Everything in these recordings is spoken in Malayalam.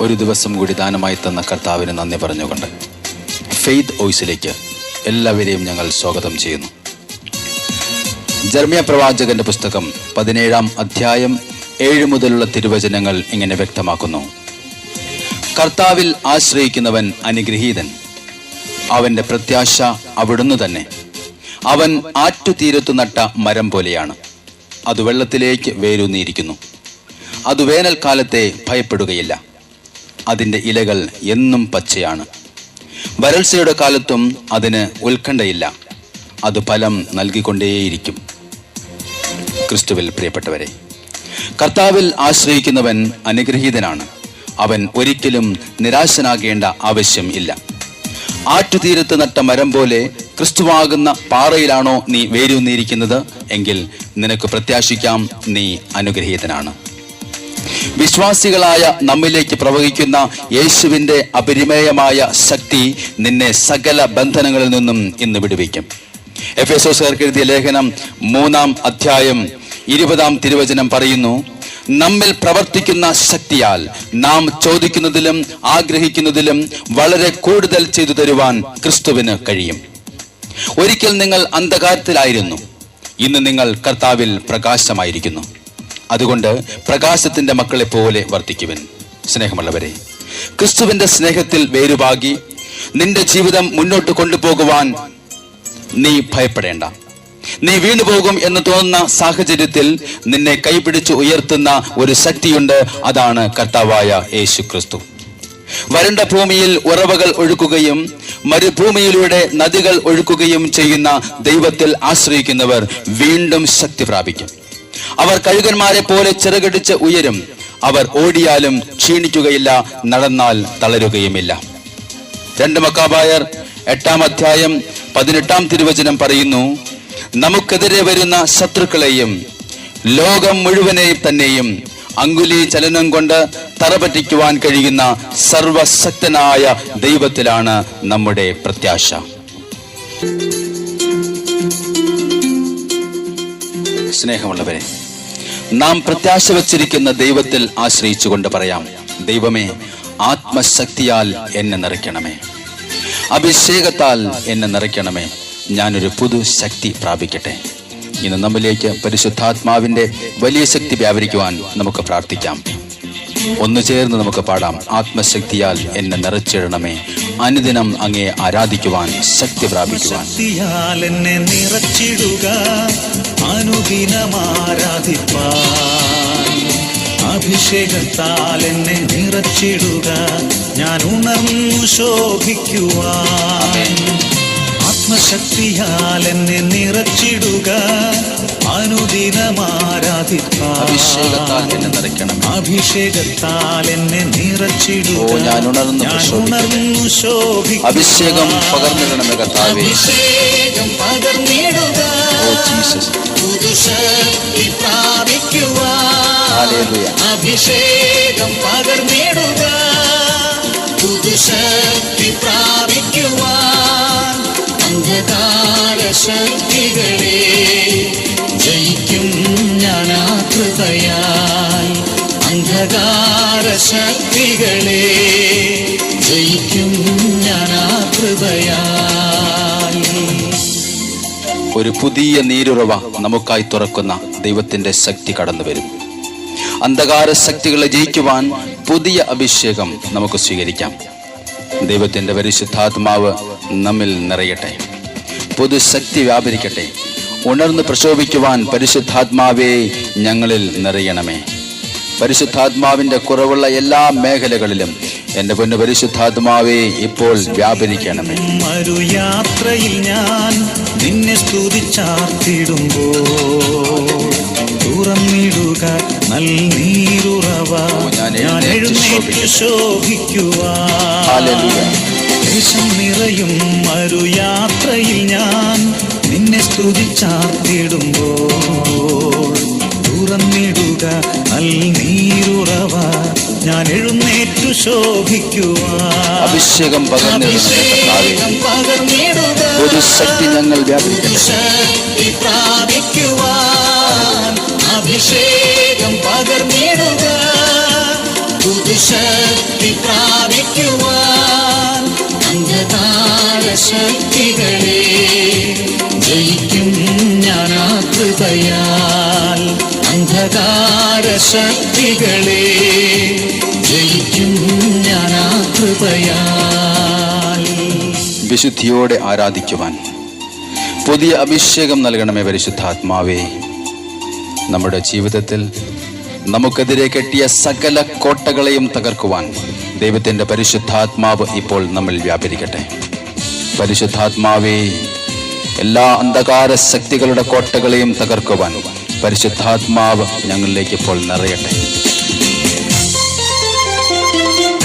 ഒരു ദിവസം കൂടി ദാനമായി തന്ന കർത്താവിന് നന്ദി പറഞ്ഞുകൊണ്ട് ഫെയ്ത്ത് വോയിസിലേക്ക് എല്ലാവരെയും ഞങ്ങൾ സ്വാഗതം ചെയ്യുന്നു. ജെറമ്യാ പ്രവാചകന്റെ പുസ്തകം 17-ാം അധ്യായം 7 മുതലുള്ള തിരുവചനങ്ങൾ ഇങ്ങനെ വ്യക്തമാക്കുന്നു. കർത്താവിൽ ആശ്രയിക്കുന്നവൻ അനുഗ്രഹീതൻ, അവന്റെ പ്രത്യാശ അവിടുന്ന് തന്നെ. അവൻ ആറ്റുതീരത്തു നട്ട മരം പോലെയാണ്, അത് വെള്ളത്തിലേക്ക് വേരൂന്നിയിരിക്കുന്നു. അത് വേനൽക്കാലത്തെ ഭയപ്പെടുകയില്ല, അതിൻ്റെ ഇലകൾ എന്നും പച്ചയാണ്. വരൾച്ചയുടെ കാലത്തും അതിന് ഉത്കണ്ഠയില്ല, അത് ഫലം നൽകിക്കൊണ്ടേയിരിക്കും. ക്രിസ്തുവിൽ പ്രിയപ്പെട്ടവരെ, കർത്താവിൽ ആശ്രയിക്കുന്നവൻ അനുഗ്രഹീതനാണ്. അവൻ ഒരിക്കലും നിരാശനാകേണ്ട ആവശ്യം ഇല്ല. ആറ്റുതീരത്ത് നട്ട മരം പോലെ ക്രിസ്തുവാകുന്ന പാറയിലാണോ നീ വേരൂന്നിയിരിക്കുന്നത് എങ്കിൽ നിനക്ക് പ്രത്യാശിക്കാം, നീ അനുഗ്രഹീതനാണ്. വിശ്വാസികളായ നമ്മിലേക്ക് പ്രവഹിക്കുന്ന യേശുവിൻ്റെ അപരിമേയമായ ശക്തി നിന്നെ സകല ബന്ധനങ്ങളിൽ നിന്നും ഇന്ന് വിടുവിക്കും. എഫെസോസുകാർക്ക് എഴുതിയ ലേഖനം 3-ാം അധ്യായം 20-ാം തിരുവചനം പറയുന്നു, നമ്മിൽ പ്രവർത്തിക്കുന്ന ശക്തിയാൽ നാം ചോദിക്കുന്നതിലും ആഗ്രഹിക്കുന്നതിലും വളരെ കൂടുതൽ ചെയ്തു തരുവാൻ ക്രിസ്തുവിന് കഴിയും. ഒരിക്കൽ നിങ്ങൾ അന്ധകാരത്തിലായിരുന്നു, ഇന്ന് നിങ്ങൾ കർത്താവിൽ പ്രകാശമായിരിക്കുന്നു. അതുകൊണ്ട് പ്രകാശത്തിന്റെ മക്കളെ പോലെ വർത്തിക്കുവിൻ. സ്നേഹമുള്ളവരെ, ക്രിസ്തുവിന്റെ സ്നേഹത്തിൽ വേരുപാകി നിന്റെ ജീവിതം മുന്നോട്ട് കൊണ്ടുപോകുവാൻ നീ ഭയപ്പെടേണ്ട. നീ വീണുപോകും എന്ന് തോന്നുന്ന സാഹചര്യത്തിൽ നിന്നെ കൈപിടിച്ച് ഉയർത്തുന്ന ഒരു ശക്തിയുണ്ട്, അതാണ് കർത്താവായ യേശു ക്രിസ്തു. വരണ്ട ഭൂമിയിൽ ഉറവകൾ ഒഴുക്കുകയും മരുഭൂമിയിലൂടെ നദികൾ ഒഴുക്കുകയും ചെയ്യുന്ന ദൈവത്തിൽ ആശ്രയിക്കുന്നവർ വീണ്ടും ശക്തി പ്രാപിക്കും. അവർ കഴുകന്മാരെ പോലെ ചിറകടിച്ച് ഉയരും. അവർ ഓടിയാലും ക്ഷീണിക്കുകയില്ല, നടന്നാൽ തളരുകയുമില്ല. 2 മക്കാബായർ 8-ാം അധ്യായം 18-ാം തിരുവചനം പറയുന്നു, നമുക്കെതിരെ വരുന്ന ശത്രുക്കളെയും ലോകം മുഴുവനെയും തന്നെയും അങ്കുലി ചലനം കൊണ്ട് തറപറ്റിക്കുവാൻ കഴിയുന്ന സർവശക്തനായ ദൈവത്തിലാണ് നമ്മുടെ പ്രത്യാശ. സ്നേഹമുള്ളവരെ, നാം പ്രത്യാശ വച്ചിരിക്കുന്ന ദൈവത്തിൽ ആശ്രയിച്ചുകൊണ്ട് പറയാം, ദൈവമേ, ആത്മശക്തിയാൽ എന്നെ നിറയ്ക്കണമേ, അഭിഷേകത്താൽ എന്നെ നിറയ്ക്കണമേ, ഞാനൊരു പുതു ശക്തി പ്രാപിക്കട്ടെ. ഇന്ന് നമ്മിലേക്ക് പരിശുദ്ധാത്മാവിന്റെ വലിയ ശക്തി വ്യാപരിക്കുവാൻ നമുക്ക് പ്രാർത്ഥിക്കാം. ഒന്നു ചേർന്ന് നമുക്ക് പാടാം, ആത്മശക്തിയാൽ എന്നെ നിറച്ചിടണമേ, അനുദിനം അങ്ങയെ ആരാധിക്കുവാൻ ശക്തി പ്രാപിക്കുവാൻ. എന്നെ നിറച്ചിടുക, അനുദിനം ആരാധിപ്പാൻ. അഭിഷേകത്താൽ എന്നെ നിറച്ചിടുക, ഞാൻ ഉണർന്നു ശോഭിക്കുവാൻ. ആത്മശക്തിയാൽ എന്നെ നിറച്ചിടുക, അനുദിനം ആരാധിപ്പാൻ. അഭിഷേകത്താൽ എന്നെ നിറയ്ക്കണം, അഭിഷേകത്താൽ എന്നെ നിറച്ചിടുക, ഞാൻ ഉണർന്നു ശോഭിക്കും. അഭിഷേകം പകർന്നിടണമേ കർത്താവേ, അഭിഷേകം പകർന്നിടുക, പുതുശക്തി പ്രാപിക്കുവാൻ. അഭിഷേകം പകർന്നിടുക, പുതുശക്തി പ്രാപിക്കുവാൻ. അന്ധകാര ശക്തികളെ ജയിക്കും ഞാൻ ആ കൃപയാൽ. അന്ധകാര ശക്തികളെ ജയിക്കും ഞാൻ ആ കൃപയാൽ. ഒരു പുതിയ നീരുറവ നമുക്കായി തുറക്കുന്ന ദൈവത്തിന്റെ ശക്തി കടന്നു വരും. അന്ധകാര ശക്തികളെ ജയിക്കുവാൻ പുതിയ അഭിഷേകം നമുക്ക് സ്വീകരിക്കാം. ദൈവത്തിന്റെ പരിശുദ്ധാത്മാവ് നമ്മിൽ നിറയട്ടെ, പുതുശക്തി വ്യാപരിക്കട്ടെ. ഉണർന്ന് പ്രശോഭിക്കുവാൻ പരിശുദ്ധാത്മാവേ ഞങ്ങളിൽ നിറയണമേ. പരിശുദ്ധാത്മാവിന്റെ കുറവുള്ള എല്ലാ മേഖലകളിലും എന്റെ പൊന്നു പരിശുദ്ധാത്മാവേ ഇപ്പോൾ വ്യാപരിക്കണമേ. മരുയാത്രയിൽ ഞാൻ നിന്നെ സ്തുതിച്ചാർത്തിടുമ്പോൾ തുറന്നിടുക നൽനീരുറവ, ഞാൻ എഴുന്നേറ്റ് ശോഭിക്കുവാൻ. ദേശം നിറയും മരുയാത്രയിൽ ഞാൻ നിന്നെ സ്തുതിച്ചാർത്തിടുമ്പോൾ തുറന്നിടുക നൽനീരുറവ, ഞാൻ എഴുന്നേറ്റു ശോഭിക്കുവാൻ. അഭിഷേകം പകർന്നിടുക, പുതുശക്തി ഞങ്ങൾ ശക്തി പ്രാപിക്കുവാൻ. അഭിഷേകം പകർന്നിടുക, പുതുശക്തി പ്രാപിക്കുവാൻ അന്ധകാര ശക്തികളെ ജയിക്കും ഞാൻ ആ കൃപയാൽ. അന്ധകാര ശക്തികളെ ജയിക്കും ഞാൻ ആ കൃപയാൽ. വിശുദ്ധിയോടെ ആരാധിക്കുവാൻ പുതിയ അഭിഷേകം നൽകണമേ പരിശുദ്ധാത്മാവേ. നമ്മുടെ ജീവിതത്തിൽ നമുക്കെതിരെ കെട്ടിയ സകല കോട്ടകളെയും തകർക്കുവാൻ ദൈവത്തിൻ്റെ പരിശുദ്ധാത്മാവ് ഇപ്പോൾ നമ്മിൽ വ്യാപരിക്കട്ടെ. പരിശുദ്ധാത്മാവേ, എല്ലാ അന്ധകാര ശക്തികളുടെ കോട്ടകളെയും തകർക്കുവാൻ പരിശുദ്ധാത്മാവ് ഞങ്ങളിലേക്ക് ഇപ്പോൾ നിറയട്ടെ.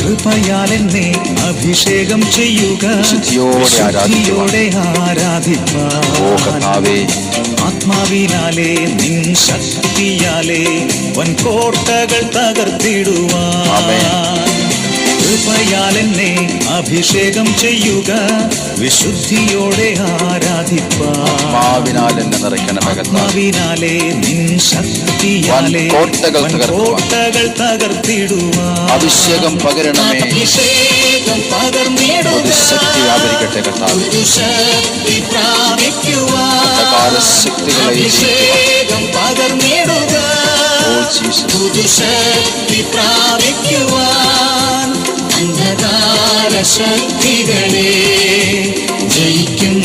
കൃപയാൽ എന്നെ അഭിഷേകം ചെയ്യുക, വിശുദ്ധിയോടെ ആരാധിപ്പാൻ. ആത്മാവിനാലേ നിൻ ശക്തിയാലേ വൻകോട്ടകൾ തകർത്തിടുവാൻ. കൃപയാൽ എന്നെ അഭിഷേകം ചെയ്യുക, വിശുദ്ധിയോടെ ആരാധിപ്പാൻ. ആത്മാവിനാലേ നിൻ ശക്തിയാലേ വൻകോട്ടകൾ തകർത്തിടുവാൻ. അഭിഷേകം പകരണമേ, അഭിഷേകം പകർന്നിടുക, പുതുശക്തി വ്യാപരിക്കട്ടെ കർത്താവേ. പുതുശക്തി പ്രാപിക്കുവാൻ. അഭിഷേകം പകർന്നിടുക, പുതുശക്തി പ്രാപിക്കുവാൻ. അന്ധകാര ശക്തികളെ ജയിക്കും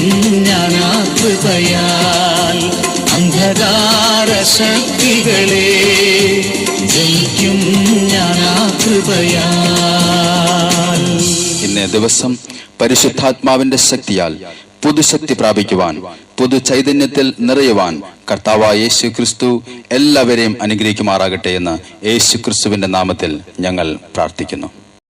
ഞാൻ ആ കൃപയാൽ. അന്ധകാര ശക്തികളെ ജയിക്കും ഞാൻ ആ കൃപയാൽ. ഇന്നേ ദിവസം പരിശുദ്ധാത്മാവിന്റെ ശക്തിയാൽ പുതുശക്തി പ്രാപിക്കുവാൻ, പുതു ചൈതന്യത്തിൽ നിറയുവാൻ കർത്താവായ യേശു ക്രിസ്തു എല്ലാവരെയും അനുഗ്രഹിക്കുമാറാകട്ടെ എന്ന് യേശു ക്രിസ്തുവിന്റെ നാമത്തിൽ ഞങ്ങൾ പ്രാർത്ഥിക്കുന്നു.